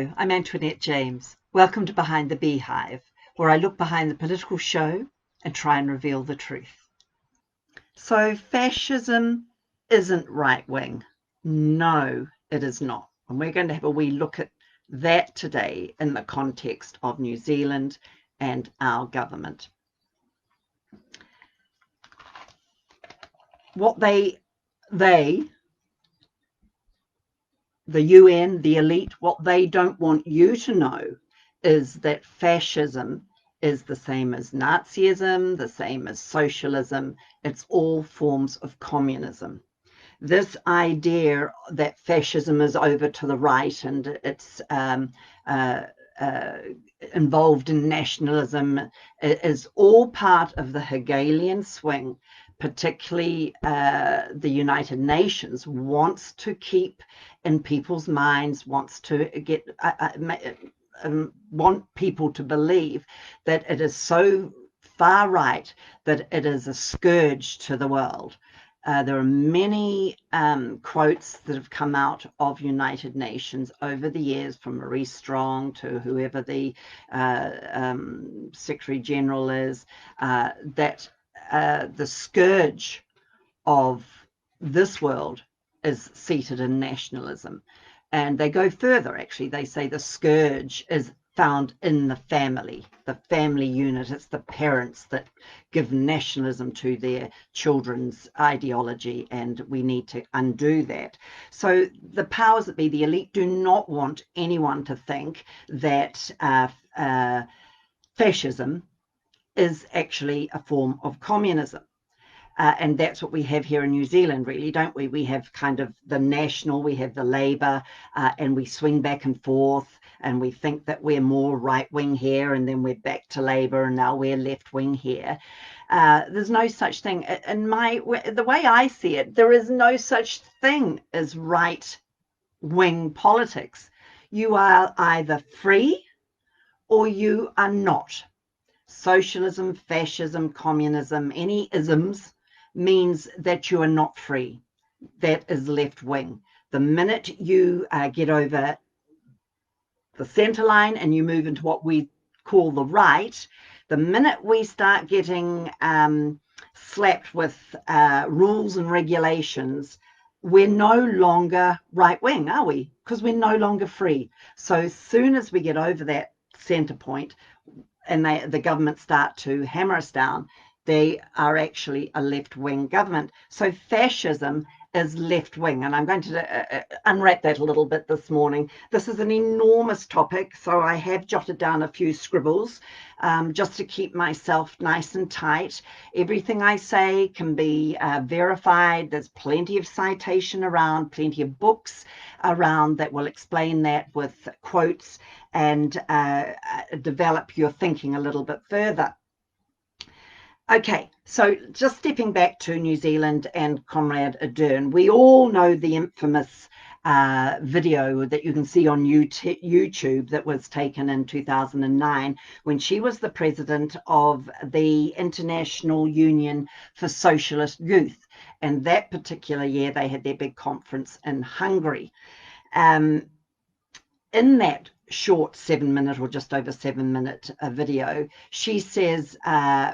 Hello, I'm Antoinette James. Welcome to Behind the Beehive, where I look behind the political show and try and reveal the truth. So, fascism isn't right wing. No, it is not. And we're going to have a wee look at that today in the context of New Zealand and our government. What the UN, the elite, what they don't want you to know is that fascism is the same as Nazism, the same as socialism. It's all forms of communism. This idea that fascism is over to the right and it's involved in nationalism is all part of the Hegelian swing. Particularly the United Nations wants to keep in people's minds, wants to get want people to believe that it is so far right that it is a scourge to the world. There are many quotes that have come out of United Nations over the years, from Marie Strong to whoever the Secretary General is, that the scourge of this world is seated in nationalism. And they go further, actually. They say the scourge is found in the family unit. It's the parents that give nationalism to their children's ideology, and we need to undo that. So the powers that be, the elite, do not want anyone to think that fascism is actually a form of communism. And that's what we have here in New Zealand, really, don't we? We have kind of the National, we have the Labour, and we swing back and forth, and we think that we're more right-wing here, and then we're back to Labour, and now we're left-wing here. There's no such thing. In the way I see it, there is no such thing as right-wing politics. You are either free or you are not. Socialism, fascism, communism, any isms means that you are not free. That is left wing. The minute you get over the center line and you move into what we call the right, the minute we start getting slapped with rules and regulations, we're no longer right wing, are we? Because we're no longer free. So as soon as we get over that center point, and the government start to hammer us down, they are actually a left-wing government. So fascism is left-wing, and I'm going to unwrap that a little bit this morning. This is an enormous topic, so I have jotted down a few scribbles just to keep myself nice and tight. Everything I say can be verified. There's plenty of citation around, plenty of books around that will explain that with quotes and develop your thinking a little bit further. Okay, so just stepping back to New Zealand and Comrade Ardern, we all know the infamous video that you can see on YouTube that was taken in 2009 when she was the president of the International Union for Socialist Youth. And that particular year, they had their big conference in Hungary. In that short 7-minute or just over 7-minute video, she says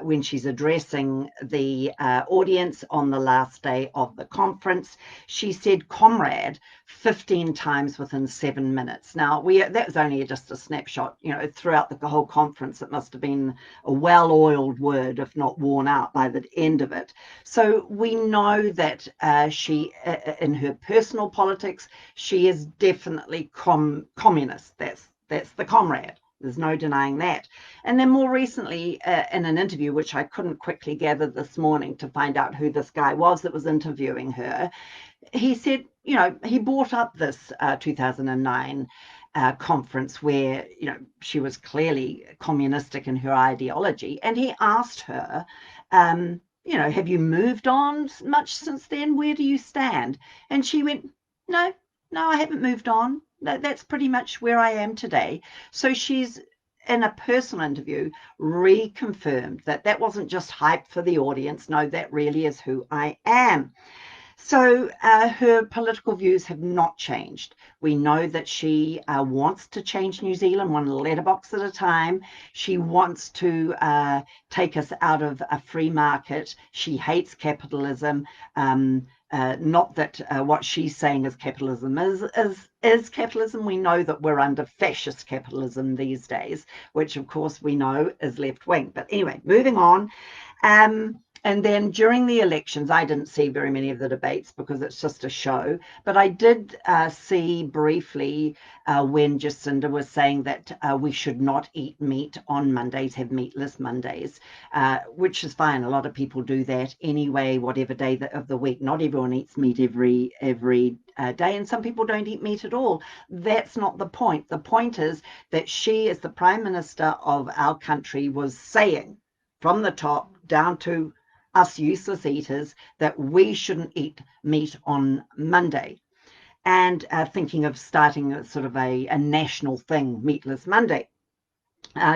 when she's addressing the audience on the last day of the conference, she said comrade 15 times within 7 minutes. Now that was only just a snapshot, throughout the whole conference it must have been a well-oiled word, if not worn out by the end of it. So we know that she in her personal politics, she is definitely communist. That's the comrade. There's no denying that. And then more recently, in an interview, which I couldn't quickly gather this morning to find out who this guy was that was interviewing her, he said, he brought up this 2009 conference where, she was clearly communistic in her ideology. And he asked her, have you moved on much since then? Where do you stand? And she went, no, I haven't moved on. That's pretty much where I am today. So she's, in a personal interview, reconfirmed that wasn't just hype for the audience. No, that really is who I am. So her political views have not changed. We know that she wants to change New Zealand one letterbox at a time. She wants to take us out of a free market. She hates capitalism. Not that what she's saying is capitalism is capitalism. We know that we're under fascist capitalism these days, which of course we know is left wing. But anyway, moving on. And then during the elections, I didn't see very many of the debates because it's just a show. But I did see briefly when Jacinda was saying that we should not eat meat on Mondays, have meatless Mondays, which is fine. A lot of people do that anyway, whatever day of the week. Not everyone eats meat every day, and some people don't eat meat at all. That's not the point. The point is that she, as the Prime Minister of our country, was saying from the top down to us useless eaters that we shouldn't eat meat on Monday, and thinking of starting a sort of a national thing, Meatless Monday.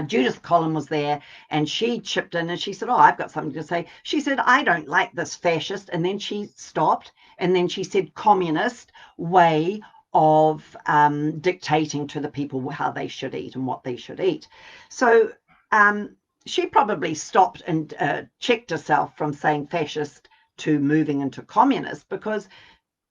Judith Collin was there and she chipped in and she said, oh, I've got something to say. She said, I don't like this fascist. And then she stopped and then she said, communist way of dictating to the people how they should eat and what they should eat. So she probably stopped and checked herself from saying fascist to moving into communist, because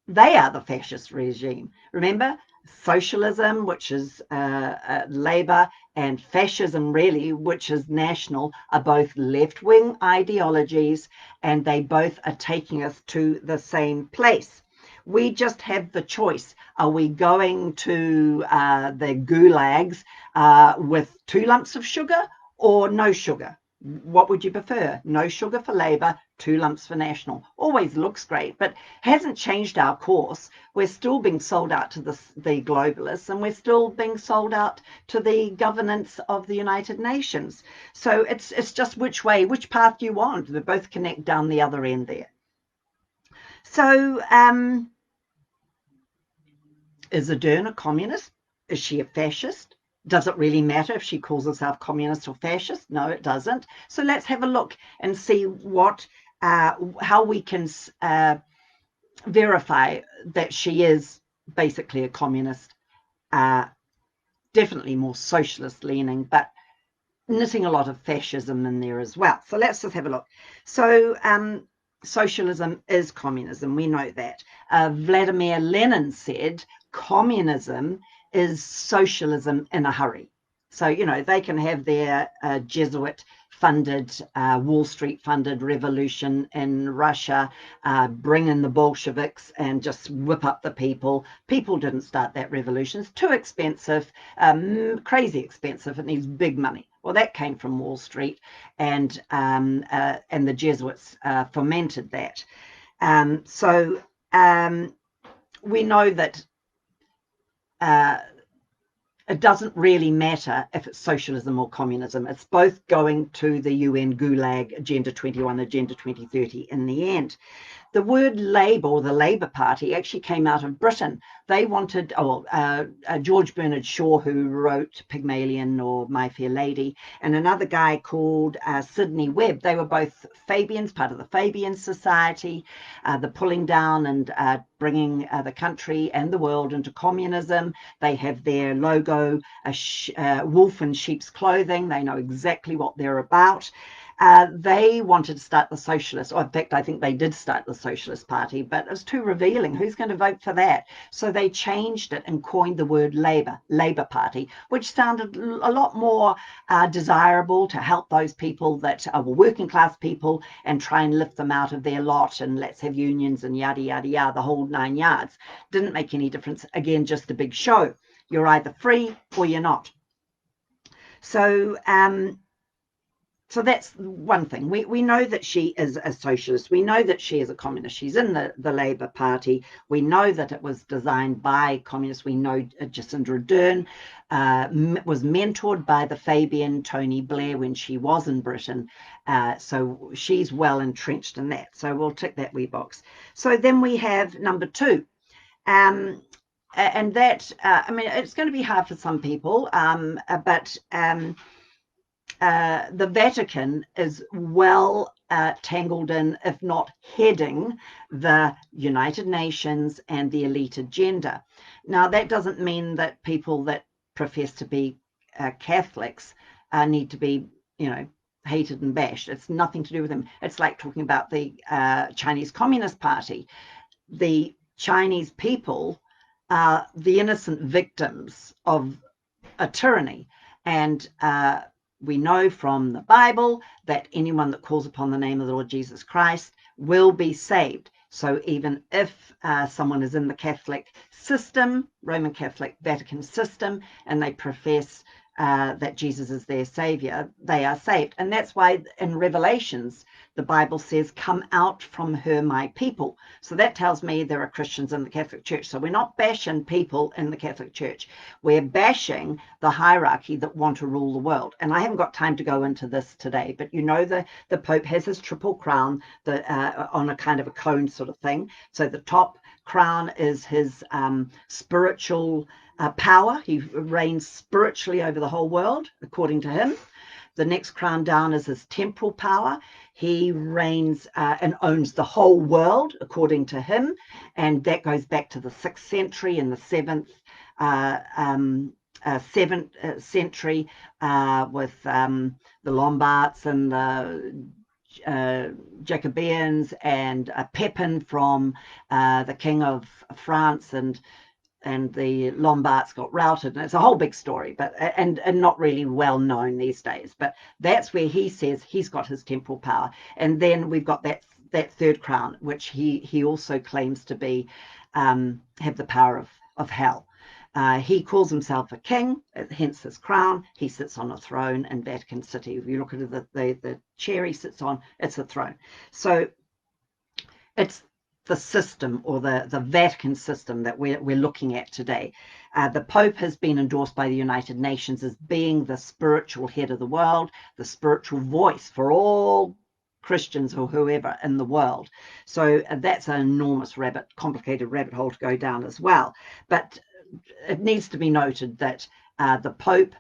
they are the fascist regime. Remember, socialism, which is Labour, and fascism, really, which is national, are both left-wing ideologies, and they both are taking us to the same place. We just have the choice. Are we going to the gulags with 2 lumps of sugar or no sugar? What would you prefer? No sugar for Labour, 2 lumps for National. Always looks great, but hasn't changed our course. We're still being sold out to the globalists, and we're still being sold out to the governance of the United Nations. So it's just which path you want. They both connect down the other end there. So is Ardern a communist? Is she a fascist? Does it really matter if she calls herself communist or fascist? No, it doesn't. So let's have a look and see how we can verify that she is basically a communist, definitely more socialist leaning, but knitting a lot of fascism in there as well. So let's just have a look. So socialism is communism. We know that. Vladimir Lenin said communism is socialism in a hurry. So, you know, they can have their Jesuit funded, Wall Street funded revolution in Russia, bring in the Bolsheviks and just whip up the people. People didn't start that revolution. It's too expensive, crazy expensive. It needs big money. Well, that came from Wall Street, and the Jesuits fomented that. So we know that it doesn't really matter if it's socialism or communism. It's both going to the UN Gulag Agenda 21, Agenda 2030 in the end. The word Labour, or the Labour Party, actually came out of Britain. They wanted, George Bernard Shaw, who wrote Pygmalion or My Fair Lady, and another guy called Sidney Webb. They were both Fabians, part of the Fabian Society, the pulling down and bringing the country and the world into communism. They have their logo, a wolf in sheep's clothing. They know exactly what they're about. They wanted to start the socialist, or in fact, I think they did start the Socialist Party, but it was too revealing. Who's going to vote for that? So they changed it and coined the word Labour Party, which sounded a lot more desirable to help those people that were working class people and try and lift them out of their lot, and let's have unions and yada, yada, yada, the whole 9 yards. Didn't make any difference. Again, just a big show. You're either free or you're not. So, so that's one thing. We know that she is a socialist. We know that she is a communist. She's in the Labour Party. We know that it was designed by communists. We know Jacinda Ardern was mentored by the Fabian Tony Blair when she was in Britain. So she's well entrenched in that. So we'll tick that wee box. So then we have number 2. And that, I mean, it's going to be hard for some people, but the Vatican is well tangled in, if not heading, the United Nations and the elite agenda. Now, that doesn't mean that people that profess to be Catholics need to be, hated and bashed. It's nothing to do with them. It's like talking about the Chinese Communist Party. The Chinese people are the innocent victims of a tyranny. And we know from the Bible that anyone that calls upon the name of the Lord Jesus Christ will be saved. So even if someone is in the Catholic system, Roman Catholic Vatican system, and they profess that Jesus is their savior, they are saved. And that's why in Revelations, the Bible says, come out from her, my people. So that tells me there are Christians in the Catholic Church. So we're not bashing people in the Catholic Church. We're bashing the hierarchy that want to rule the world. And I haven't got time to go into this today, but the Pope has his triple crown on a kind of a cone sort of thing. So the top crown is his spiritual power. He reigns spiritually over the whole world, according to him. The next crown down is his temporal power. He reigns and owns the whole world, according to him. And that goes back to the 6th century and the 7th century with the Lombards and the Jacobeans and Pepin from the King of France, and the Lombards got routed, and it's a whole big story, but and not really well known these days. But that's where he says he's got his temporal power. And then we've got that third crown, which he also claims to be have the power of hell. He calls himself a king, hence his crown. He sits on a throne in Vatican City. If you look at the chair he sits on, it's a throne. So it's the system, or the Vatican system, that we're looking at today. The Pope has been endorsed by the United Nations as being the spiritual head of the world, the spiritual voice for all Christians or whoever in the world. So that's an enormous complicated rabbit hole to go down as well. But it needs to be noted that the Pope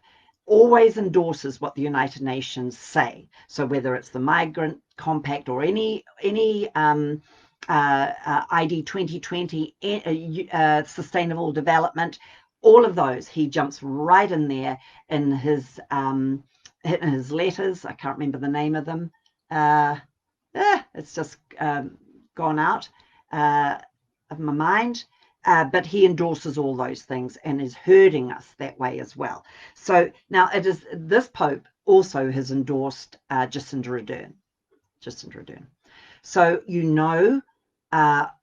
always endorses what the United Nations say. So whether it's the Migrant Compact or any ID 2020, sustainable development, all of those, he jumps right in there in his letters. I can't remember the name of them. It's just gone out of my mind. But he endorses all those things and is herding us that way as well. So now this Pope also has endorsed Jacinda Ardern. So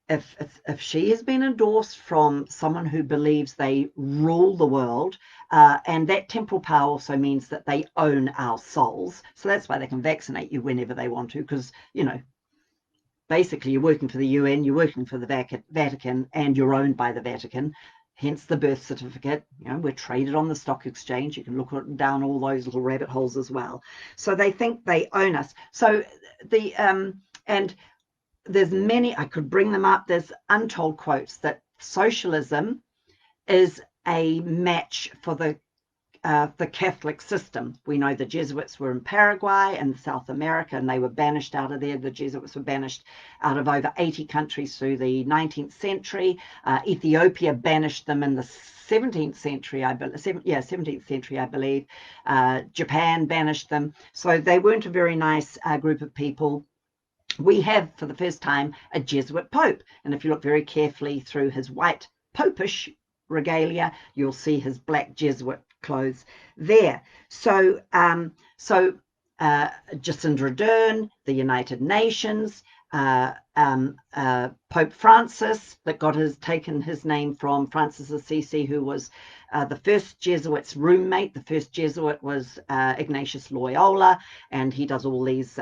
if she has been endorsed from someone who believes they rule the world, and that temporal power also means that they own our souls. So that's why they can vaccinate you whenever they want to, because, basically you're working for the UN, you're working for the Vatican, and you're owned by the Vatican. Hence the birth certificate. We're traded on the stock exchange. You can look down all those little rabbit holes as well. So they think they own us. So and there's many, I could bring them up. There's untold quotes that socialism is a match for the Catholic system. We know the Jesuits were in Paraguay and South America, and they were banished out of there. The Jesuits were banished out of over 80 countries through the 19th century. Ethiopia banished them in the 17th century, I believe. 17th century, I believe. Japan banished them. So they weren't a very nice group of people. We have, for the first time, a Jesuit Pope. And if you look very carefully through his white popish regalia, you'll see his black Jesuit clothes there. So Jacinda Ardern, the United Nations, Pope Francis, that has taken his name from Francis Assisi, who was the first Jesuit's roommate. The first Jesuit was Ignatius Loyola, and he does all these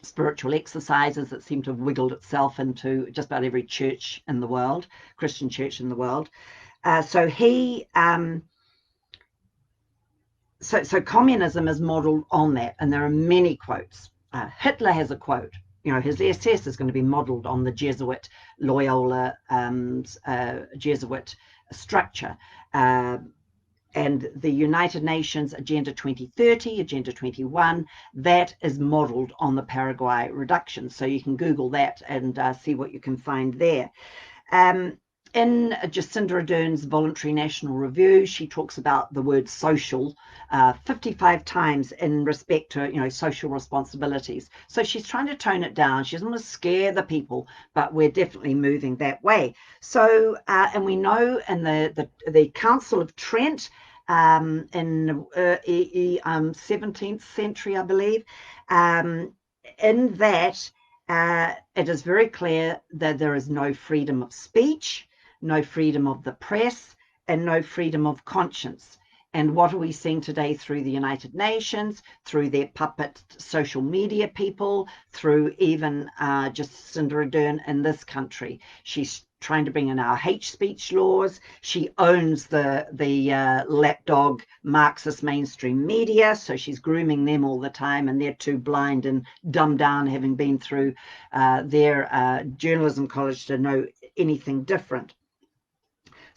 spiritual exercises that seem to have wiggled itself into just about every church in the world, Christian church in the world. So communism is modeled on that, and there are many quotes. Hitler has a quote. His SS is going to be modeled on the Jesuit Loyola Jesuit structure. and the United Nations Agenda 2030, Agenda 21, that is modeled on the Paraguay reduction. So you can Google that and see what you can find there. In Jacinda Ardern's voluntary national review, she talks about the word social 55 times in respect to, social responsibilities. So she's trying to tone it down. She doesn't want to scare the people, but we're definitely moving that way. So, and we know in the Council of Trent in the 17th century, I believe, in that it is very clear that there is no freedom of speech, no freedom of the press, and no freedom of conscience. And what are we seeing today through the United Nations, through their puppet social media people, through even Jacinda Ardern in this country? She's trying to bring in our hate speech laws. She owns the lapdog Marxist mainstream media, so she's grooming them all the time, and they're too blind and dumbed down, having been through their journalism college, to know anything different.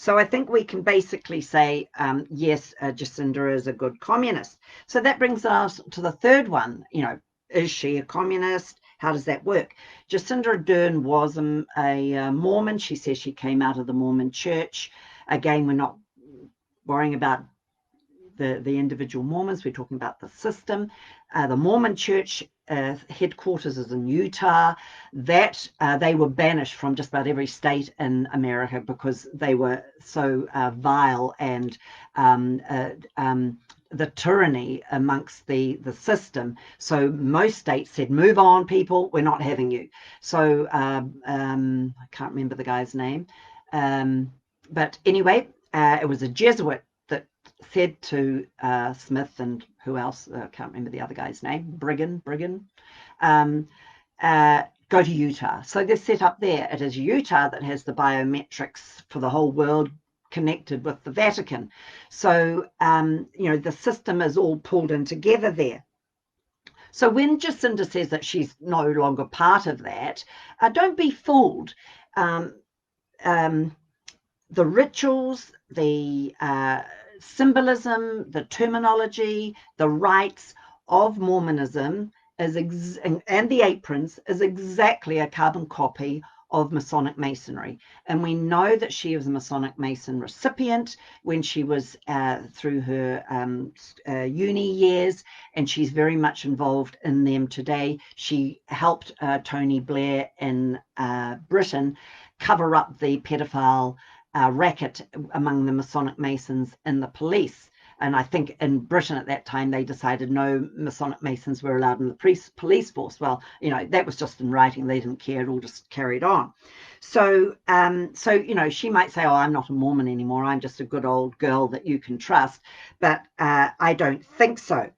So I think we can basically say, yes, Jacinda is a good communist. So that brings us to the third one. Is she a communist? How does that work? Jacinda Ardern was a Mormon. She says she came out of the Mormon church. Again, we're not worrying about the individual Mormons. We're talking about the system. The Mormon church headquarters is in Utah. That they were banished from just about every state in America because they were so vile, and the tyranny amongst the system. So most states said, move on, people, we're not having you. So I can't remember the guy's name. But anyway, it was a Jesuit that said to Smith and who else, I can't remember the other guy's name, Brigham, go to Utah. So they're set up there. It is Utah that has the biometrics for the whole world connected with the Vatican. So, the system is all pulled in together there. So when Jacinda says that she's no longer part of that, don't be fooled. The rituals, the symbolism, the terminology, the rites of Mormonism and the aprons is exactly a carbon copy of Masonic Masonry. And we know that she was a Masonic Mason recipient when she was through her uni years, and she's very much involved in them today. She helped Tony Blair in Britain cover up the pedophile racket among the Masonic Masons in the police. And I think in Britain at that time, they decided no Masonic Masons were allowed in the police force. Well, that was just in writing. They didn't care. It all just carried on. So, she might say, oh, I'm not a Mormon anymore. I'm just a good old girl that you can trust. But I don't think so.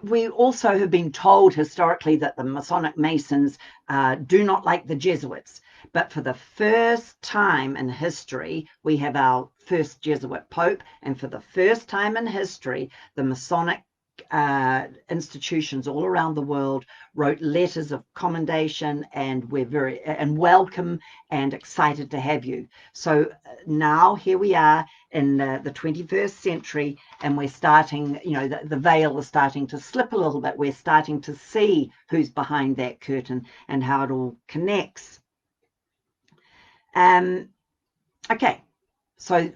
We also have been told historically that the Masonic Masons do not like the Jesuits. But for the first time in history, we have our first Jesuit Pope. And for the first time in history, the Masonic institutions all around the world wrote letters of commendation, and we're very welcome and excited to have you. So now here we are in the 21st century, and we're starting, the veil is starting to slip a little bit. We're starting to see who's behind that curtain and how it all connects. Okay, so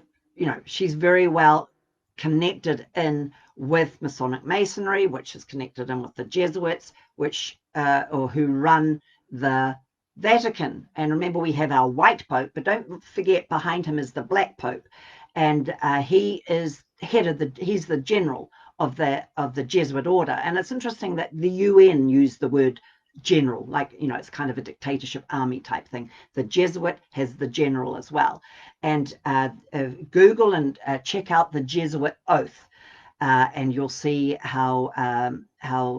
she's very well connected in with Masonic Masonry, which is connected in with the Jesuits, who run the Vatican. And remember, we have our white Pope, but don't forget behind him is the black Pope, and he is he's the general of the Jesuit order. And it's interesting that the UN used the word general, like it's kind of a dictatorship army type thing. The Jesuit has the general as well. And Google and check out the Jesuit oath, and you'll see how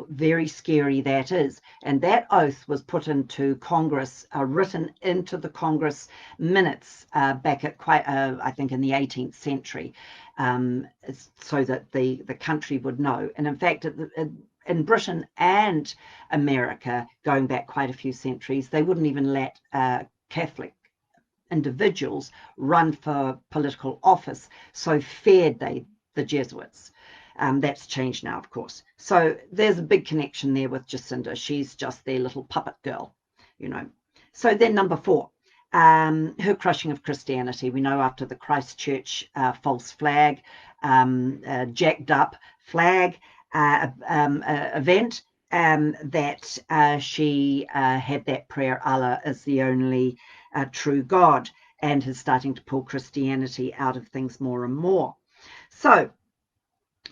very scary that is. And that oath was put into Congress, written into the Congress minutes back at I think in the 18th century, so that the country would know. And in fact, in Britain and America, going back quite a few centuries, they wouldn't even let Catholic individuals run for political office, so feared they the Jesuits. That's changed now, of course. So there's a big connection there with Jacinda. She's just their little puppet girl, you know. So then number 4, her crushing of Christianity. We know after the Christchurch false flag, jacked up flag event, that she had that prayer, Allah is the only true God, and is starting to pull Christianity out of things more and more. So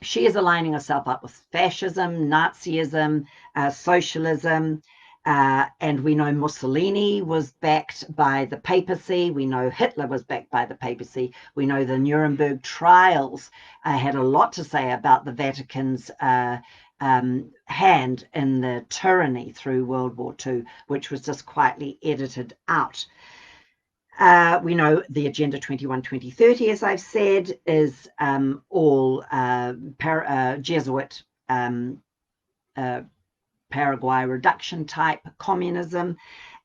she is aligning herself up with fascism, Nazism, socialism, and we know Mussolini was backed by the papacy. We know Hitler was backed by the papacy. We know the Nuremberg trials had a lot to say about the Vatican's hand in the tyranny through World War II, which was just quietly edited out. We know the Agenda 21-2030, as I've said, is all Jesuit Paraguay reduction type communism.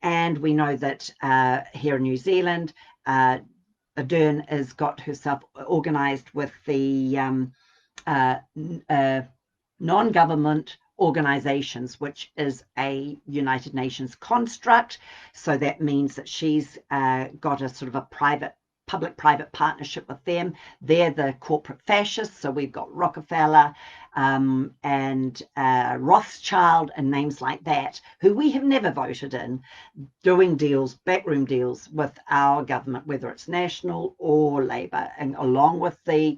And we know that here in New Zealand, Ardern has got herself organised with the non-government organizations, which is a United Nations construct. So that means that she's got a sort of a public-private partnership with them. They're the corporate fascists. So we've got Rockefeller and Rothschild and names like that, who we have never voted in, doing deals, backroom deals with our government, whether it's National or Labour, and along with the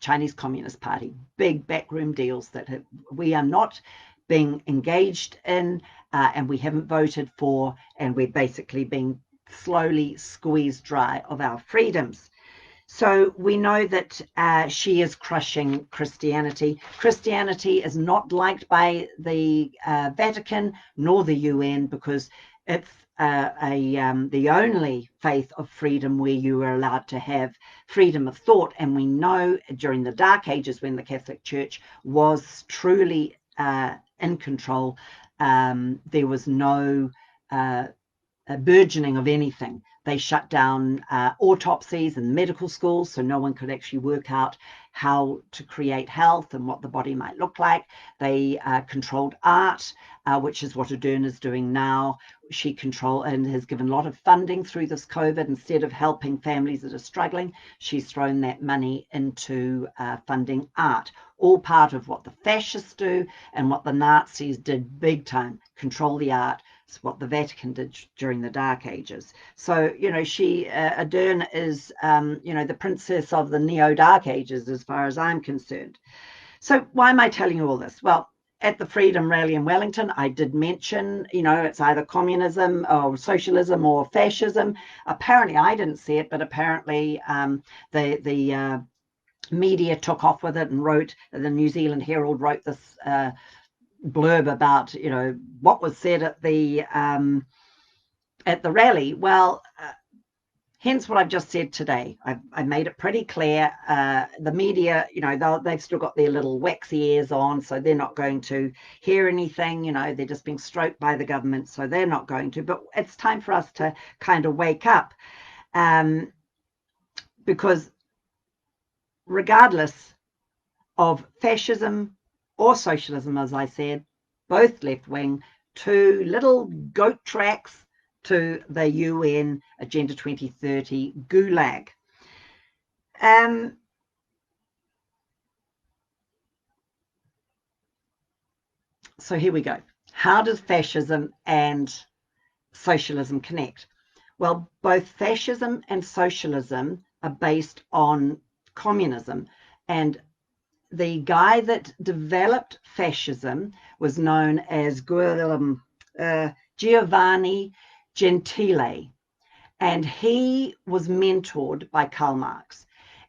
Chinese Communist Party, big backroom deals that we are not being engaged in, and we haven't voted for, and we're basically being slowly squeezed dry of our freedoms. So we know that she is crushing Christianity. Christianity is not liked by the Vatican nor the UN, because it's the only faith of freedom where you are allowed to have freedom of thought. And we know during the Dark Ages, when the Catholic Church was truly in control, there was no burgeoning of anything. They shut down autopsies and medical schools, so no one could actually work out how to create health and what the body might look like. They controlled art, which is what Ardern is doing now. She controls and has given a lot of funding through this COVID. Instead of helping families that are struggling, she's thrown that money into funding art. All part of what the fascists do and what the Nazis did big time, control the art. It's what the Vatican did during the Dark Ages. So, you know, Ardern is, you know, the princess of the neo-Dark Ages, as far as I'm concerned. So why am I telling you all this? Well, at the Freedom Rally in Wellington, I did mention, you know, it's either communism or socialism or fascism. Apparently, I didn't see it, but apparently the media took off with it and wrote, the New Zealand Herald wrote this blurb about, you know, what was said at the rally. Well, hence what I've just said today. I made it pretty clear. The media, you know, they've still got their little waxy ears on, so they're not going to hear anything. You know, they're just being stroked by the government, so they're not going to. But it's time for us to kind of wake up, because regardless of fascism or socialism, as I said, both left-wing, 2 little goat tracks to the UN Agenda 2030 gulag. So here we go. How does fascism and socialism connect? Well, both fascism and socialism are based on communism, and the guy that developed fascism was known as Giovanni Gentile, and he was mentored by Karl Marx,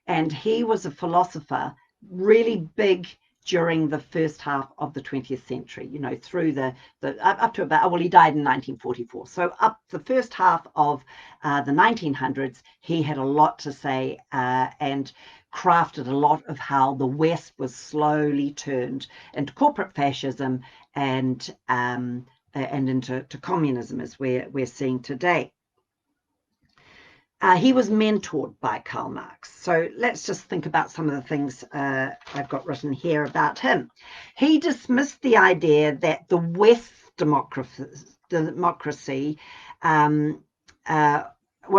and he was a philosopher really big during the first half of the 20th century, you know, through the up to about, well, he died in 1944. So up the first half of the 1900s, he had a lot to say, and crafted a lot of how the West was slowly turned into corporate fascism and into communism, as we're seeing today. He was mentored by Karl Marx. So let's just think about some of the things I've got written here about him. He dismissed the idea that the West democracy, well,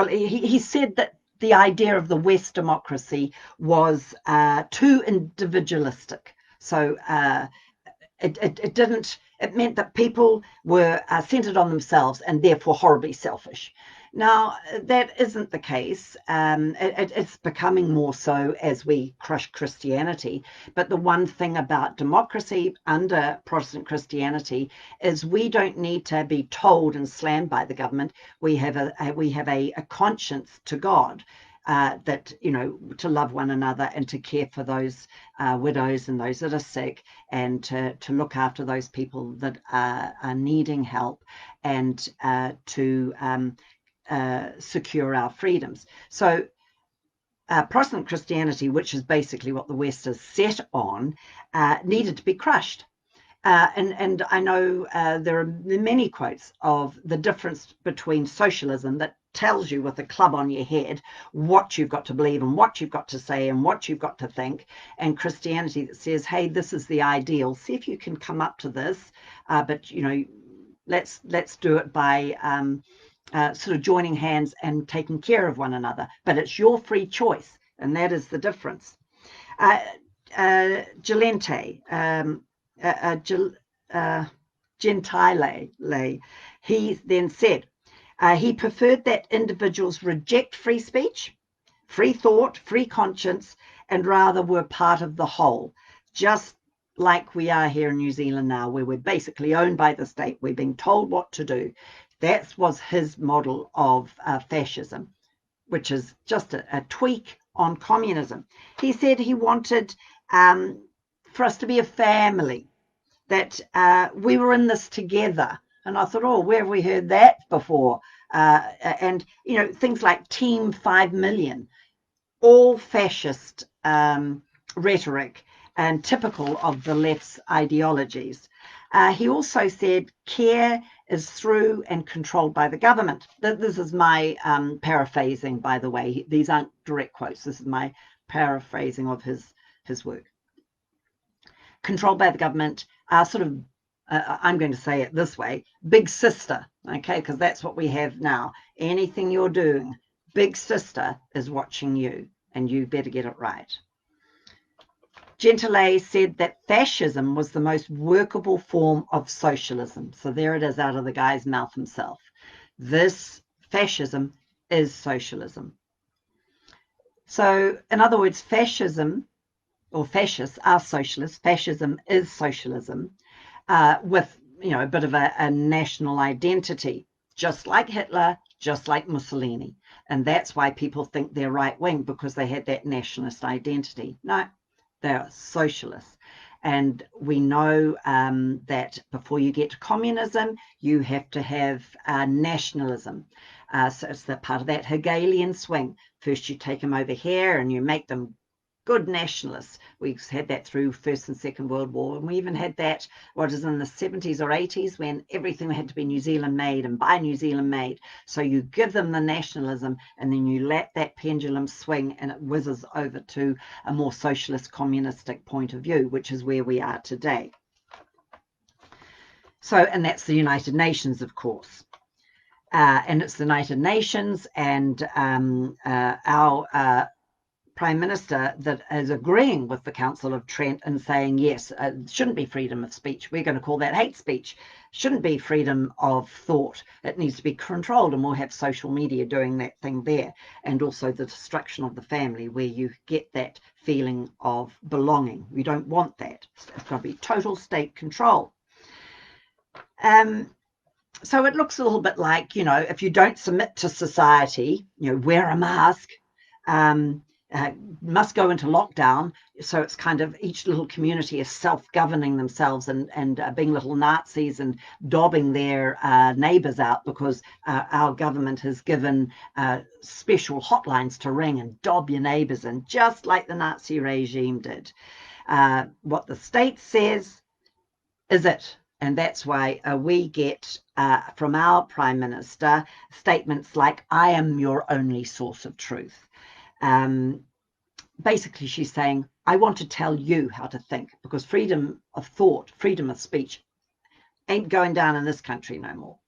he said that the idea of the West democracy was too individualistic. So it meant that people were centered on themselves and therefore horribly selfish. Now, that isn't the case. It's becoming more so as we crush Christianity. But the one thing about democracy under Protestant Christianity is we don't need to be told and slammed by the government. We have a conscience to God. That, to love one another and to care for those widows and those that are sick, and to look after those people that are needing help, and to secure our freedoms. So Protestant Christianity, which is basically what the West is set on, needed to be crushed. And I know there are many quotes of the difference between socialism that tells you with a club on your head what you've got to believe and what you've got to say and what you've got to think, and Christianity that says, hey, this is the ideal, see if you can come up to this, but let's do it by sort of joining hands and taking care of one another. But it's your free choice, and that is the difference. Gentile, he then said he preferred that individuals reject free speech, free thought, free conscience, and rather were part of the whole, just like we are here in New Zealand now, where we're basically owned by the state. We're being told what to do. That was his model of fascism, which is just a tweak on communism. He said he wanted for us to be a family, that we were in this together. And I thought, oh, where have we heard that before? And, things like Team 5 Million, all fascist rhetoric and typical of the left's ideologies. He also said care is through and controlled by the government. This is my paraphrasing, by the way. These aren't direct quotes. This is my paraphrasing of his work. Controlled by the government, I'm going to say it this way, big sister, okay, because that's what we have now. Anything you're doing, big sister is watching you, and you better get it right. Gentile said that fascism was the most workable form of socialism. So there it is out of the guy's mouth himself. This fascism is socialism. So, in other words, fascism or fascists are socialists. Fascism is socialism with, a bit of a national identity, just like Hitler, just like Mussolini. And that's why people think they're right wing, because they had that nationalist identity. No, they're socialists. And we know that before you get to communism, you have to have nationalism. So it's that part of that Hegelian swing. First you take them over here and you make them good nationalists. We've had that through First and Second World War, and we even had that, what is in the 70s or 80s, when everything had to be New Zealand made and by New Zealand made. So you give them the nationalism, and then you let that pendulum swing, and it whizzes over to a more socialist communistic point of view, which is where we are today. So, and that's the United Nations, of course. And it's the United Nations, and our Prime Minister that is agreeing with the Council of Trent and saying, yes, it shouldn't be freedom of speech. We're going to call that hate speech. Shouldn't be freedom of thought. It needs to be controlled, and we'll have social media doing that thing there. And also the destruction of the family, where you get that feeling of belonging. We don't want that. It's got to be total state control. So it looks a little bit like, if you don't submit to society, wear a mask, must go into lockdown. So it's kind of each little community is self-governing themselves and being little Nazis and dobbing their neighbors out, because our government has given special hotlines to ring and dob your neighbors in, just like the Nazi regime did. What the state says is it. And that's why we get from our Prime Minister statements like, I am your only source of truth. Basically, she's saying, I want to tell you how to think, because freedom of thought, freedom of speech ain't going down in this country no more.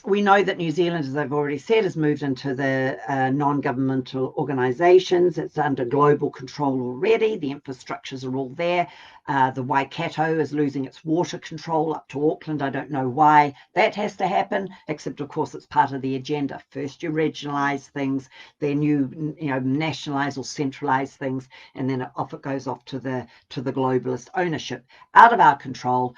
We know that New Zealand, as I've already said, has moved into the non-governmental organisations. It's under global control already. The infrastructures are all there. The Waikato is losing its water control up to Auckland. I don't know why that has to happen, except, of course, it's part of the agenda. First you regionalise things, then you nationalise or centralise things, and then off it goes off to the globalist ownership. Out of our control.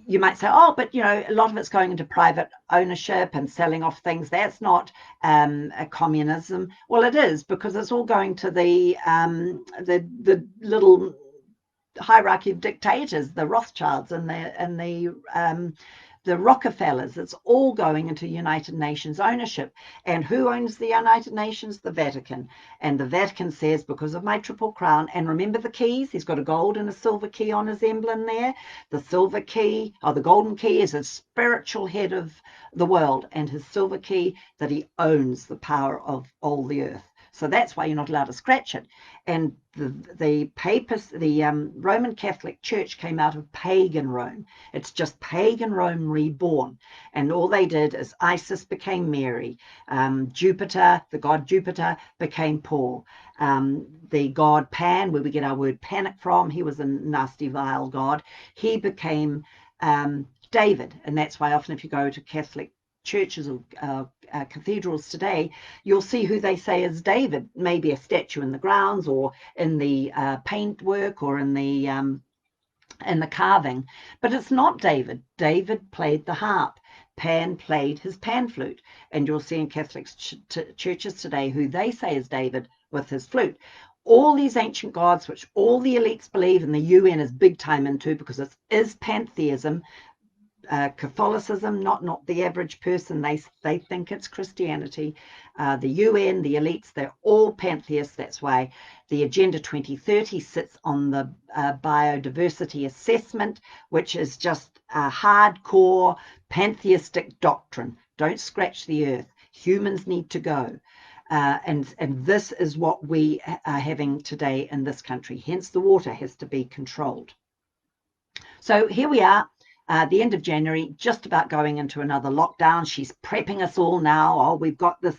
You might say, oh, but a lot of it's going into private ownership and selling off things. That's not a communism. Well, it is, because it's all going to the little hierarchy of dictators, the Rothschilds and the Rockefellers. It's all going into United Nations ownership. And who owns the United Nations? The Vatican. And the Vatican says, because of my triple crown, and remember the keys, he's got a gold and a silver key on his emblem there. The silver key, or the golden key, is a spiritual head of the world, and his silver key, that he owns the power of all the earth. So that's why you're not allowed to scratch it. And the Roman Catholic Church came out of pagan Rome. It's just pagan Rome reborn. And all they did is Isis became Mary. Jupiter, the god Jupiter, became Paul. The god Pan, where we get our word panic from, he was a nasty, vile god. He became David. And that's why often if you go to Catholic churches or cathedrals today, you'll see who they say is David, maybe a statue in the grounds or in the paintwork or in the carving, but it's not David. David played the harp. Pan played his pan flute, and you'll see in Catholic churches today who they say is David with his flute. All these ancient gods, which all the elites believe, and the UN is big time into, because it is pantheism. Catholicism, not the average person. They think it's Christianity. The UN, the elites, they're all pantheists. That's why the Agenda 2030 sits on the biodiversity assessment, which is just a hardcore pantheistic doctrine. Don't scratch the earth. Humans need to go. And this is what we are having today in this country. Hence, the water has to be controlled. So here we are. The end of January, just about going into another lockdown. She's prepping us all now. Oh, we've got this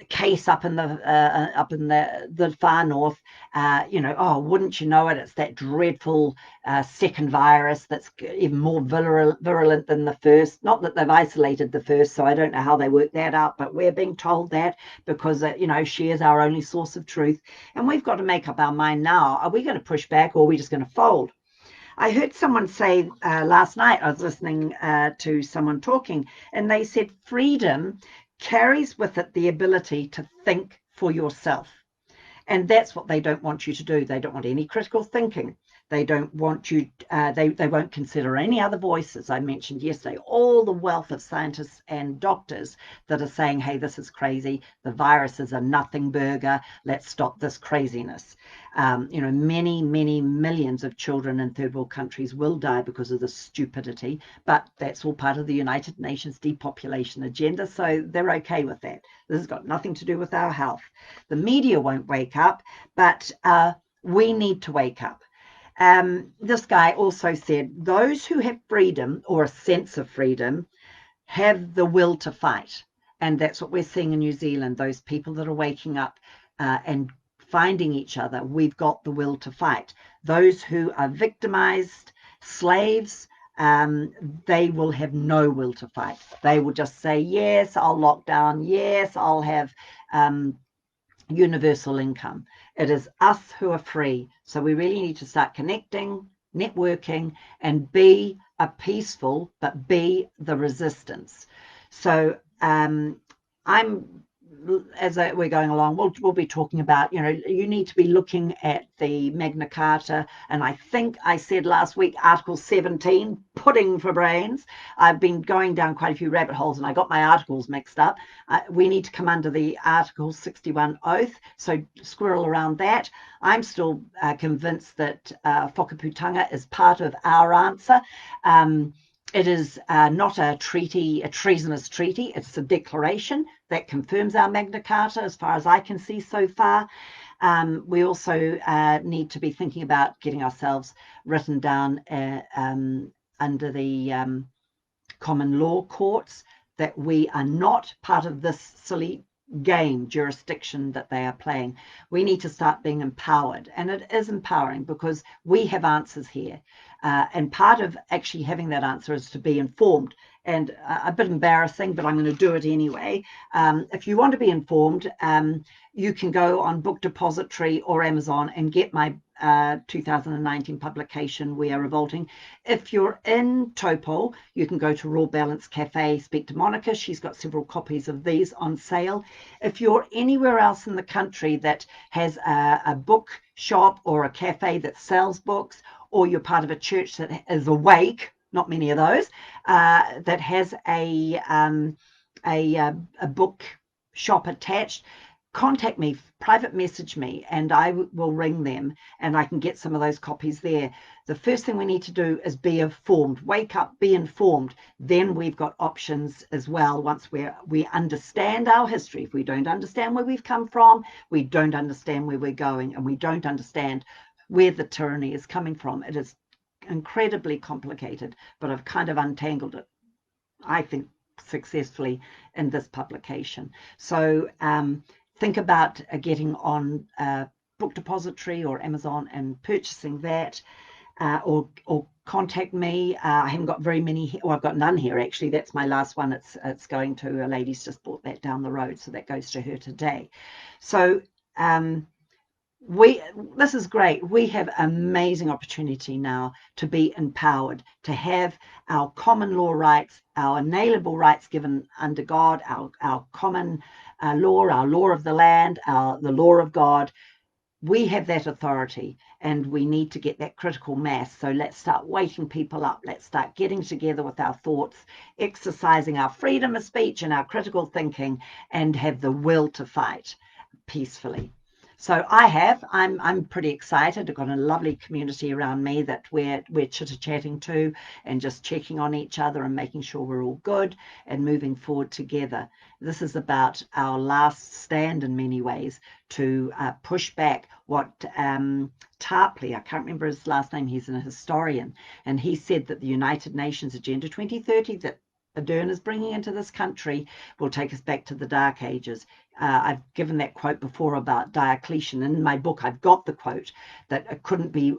case up in the far north. Oh, wouldn't you know it? It's that dreadful second virus that's even more virulent than the first. Not that they've isolated the first, so I don't know how they work that out, but we're being told that because she is our only source of truth, and we've got to make up our mind now. Are we going to push back, or are we just going to fold? I heard someone say last night, I was listening to someone talking, and they said freedom carries with it the ability to think for yourself. And that's what they don't want you to do. They don't want any critical thinking. They don't want you, they won't consider any other voices. I mentioned yesterday, all the wealth of scientists and doctors that are saying, hey, this is crazy. The virus is a nothing burger. Let's stop this craziness. Many, many millions of children in third world countries will die because of this stupidity, but that's all part of the United Nations depopulation agenda, so they're okay with that. This has got nothing to do with our health. The media won't wake up, but we need to wake up. This guy also said, those who have freedom or a sense of freedom have the will to fight. And that's what we're seeing in New Zealand, those people that are waking up and finding each other. We've got the will to fight. Those who are victimized, slaves, they will have no will to fight. They will just say, yes, I'll lock down. Yes, I'll have universal income. It is us who are free. So we really need to start connecting networking, and be a peaceful, but be the resistance. So we're going along, we'll be talking about, you need to be looking at the Magna Carta, and I think I said last week Article 17, pudding for brains. I've been going down quite a few rabbit holes and I got my articles mixed up. We need to come under the Article 61 oath, so squirrel around that. I'm still convinced that whakaputanga is part of our answer. It is not a treaty, a treasonous treaty. It's a declaration that confirms our Magna Carta, as far as I can see so far. We also need to be thinking about getting ourselves written down under the common law courts, that we are not part of this silly game jurisdiction that they are playing. We need to start being empowered, and it is empowering because we have answers here. And part of actually having that answer is to be informed. And a bit embarrassing, but I'm going to do it anyway. If you want to be informed, you can go on Book Depository or Amazon and get my 2019 publication, We Are Revolting. If you're in Taupo, you can go to Raw Balance Cafe, speak to Monica. She's got several copies of these on sale. If you're anywhere else in the country that has a book shop or a cafe that sells books, or you're part of a church that is awake, not many of those, that has a book shop attached, contact me, private message me, and I will ring them and I can get some of those copies there. The first thing we need to do is be informed. Wake up, be informed. Then we've got options as well. Once we understand our history, if we don't understand where we've come from, we don't understand where we're going, and we don't understand where the tyranny is coming from. It is incredibly complicated, but I've kind of untangled it, I think, successfully in this publication. So think about getting on Book Depository or Amazon and purchasing that, or contact me. I haven't got very many, or I've got none here actually. That's my last one. It's going to a lady's just bought that down the road, so that goes to her today. So this is great. We have amazing opportunity now to be empowered, to have our common law rights, our inalienable rights given under God, our common law, our law of the land, the law of God. We have that authority, and we need to get that critical mass. So let's start waking people up. Let's start getting together with our thoughts, exercising our freedom of speech and our critical thinking, and have the will to fight peacefully. So I'm pretty excited. I've got a lovely community around me that we're chitter-chatting to and just checking on each other and making sure we're all good and moving forward together. This is about our last stand in many ways to push back what Tarpley, I can't remember his last name, he's a historian, and he said that the United Nations Agenda 2030 that Ardern is bringing into this country will take us back to the Dark Ages. I've given that quote before about Diocletian. In my book, I've got the quote that it couldn't be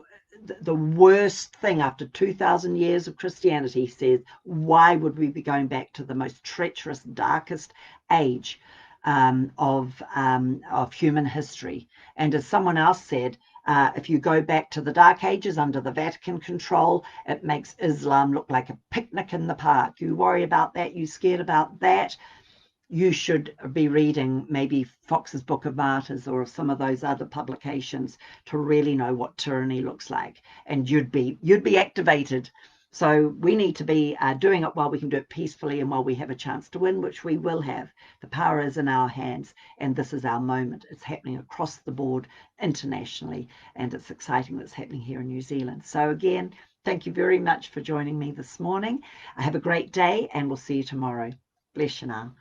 the worst thing after 2,000 years of Christianity. He says, why would we be going back to the most treacherous, darkest age of human history? And as someone else said, if you go back to the Dark Ages under the Vatican control, it makes Islam look like a picnic in the park. You worry about that, you scared about that, you should be reading maybe Fox's Book of Martyrs or some of those other publications to really know what tyranny looks like, and you'd be activated. So we need to be doing it while we can do it peacefully and while we have a chance to win, which we will have. The power is in our hands, and this is our moment. It's happening across the board internationally, and it's exciting that it's happening here in New Zealand. So again, thank you very much for joining me this morning. Have a great day, and we'll see you tomorrow. Bless you now.